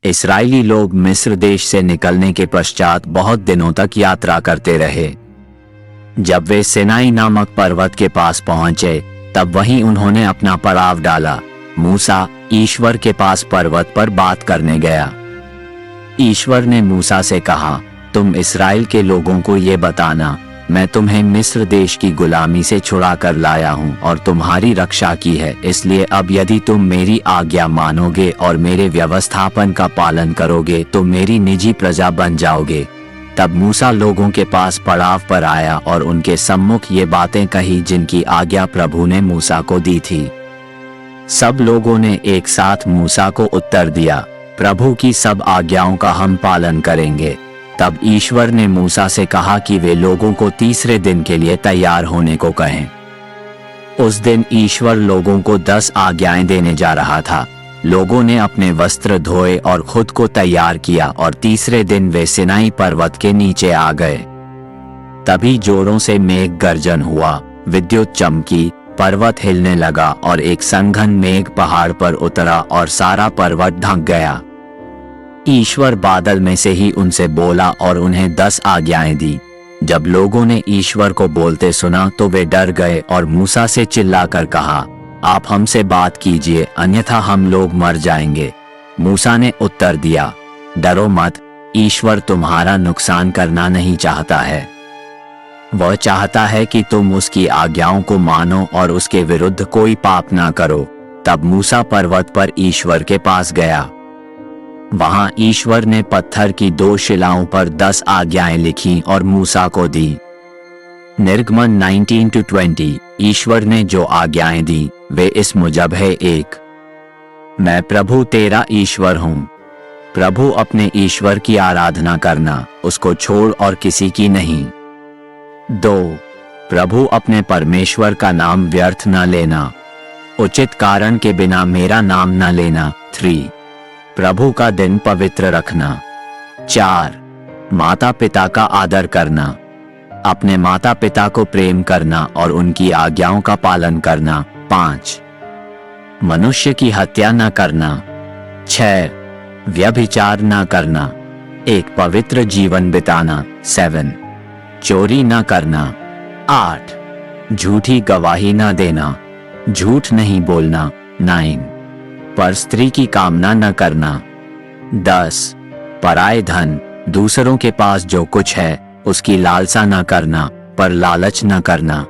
इस्राएली लोग मिस्र देश से निकलने के पश्चात बहुत दिनों तक यात्रा करते रहे। जब वे सिनाई नामक पर्वत के पास पहुंचे, तब वहीं उन्होंने अपना पड़ाव डाला। मूसा ईश्वर के पास पर्वत पर बात करने गया। ईश्वर ने मूसा से कहा, तुम इस्राएल के लोगों को ये बताना, मैं तुम्हें मिस्र देश की गुलामी से छुड़ा कर लाया हूँ और तुम्हारी रक्षा की है। इसलिए अब यदि तुम मेरी आज्ञा मानोगे और मेरे व्यवस्थापन का पालन करोगे तो मेरी निजी प्रजा बन जाओगे। तब मूसा लोगों के पास पड़ाव पर आया और उनके सम्मुख ये बातें कही जिनकी आज्ञा प्रभु ने मूसा को दी थी। सब लोगों ने एक साथ मूसा को उत्तर दिया, प्रभु की सब आज्ञाओं का हम पालन करेंगे। तब ईश्वर ने मूसा से कहा कि वे लोगों को तीसरे दिन के लिए तैयार होने को कहें। उस दिन ईश्वर लोगों को 10 आज्ञाएं देने जा रहा था। लोगों ने अपने वस्त्र धोए और खुद को तैयार किया और तीसरे दिन वे सिनाई पर्वत के नीचे आ गए। तभी जोरों से मेघ गर्जन हुआ, विद्युत चमकी, पर्वत हिलने लगा और एक संघन मेघ पहाड़ पर उतरा और सारा पर्वत ढक गया। ईश्वर बादल में से ही उनसे बोला और उन्हें 10 आज्ञाएं दी। जब लोगों ने ईश्वर को बोलते सुना तो वे डर गए और मूसा से चिल्लाकर कहा, आप हमसे बात कीजिए, अन्यथा हम लोग मर जाएंगे। मूसा ने उत्तर दिया, डरो मत, ईश्वर तुम्हारा नुकसान करना नहीं चाहता है। वह चाहता है कि तुम उसकी आज्ञाओं को मानो और उसके विरुद्ध कोई पाप ना करो। तब मूसा पर्वत पर ईश्वर के पास गया। वहां ईश्वर ने पत्थर की 2 शिलाओं पर 10 आज्ञाएं लिखी और मूसा को दी। निर्गमन 19-20। ईश्वर ने जो आज्ञाएं दी वे इस मुजब है। 1, मैं प्रभु तेरा ईश्वर हूँ। प्रभु अपने ईश्वर की आराधना करना, उसको छोड़ और किसी की नहीं। 2, प्रभु अपने परमेश्वर का नाम व्यर्थ न लेना, उचित कारण के बिना मेरा नाम न लेना। 3, प्रभु का दिन पवित्र रखना। 4, माता पिता का आदर करना, अपने माता पिता को प्रेम करना और उनकी आज्ञाओं का पालन करना। 5, मनुष्य की हत्या न करना। 6, व्यभिचार न करना, एक पवित्र जीवन बिताना। 7, चोरी न करना। 8, झूठी गवाही न देना, झूठ नहीं बोलना। 9, पर स्त्री की कामना न करना। 10, पराये धन, दूसरों के पास जो कुछ है उसकी लालसा न करना, पर लालच न करना।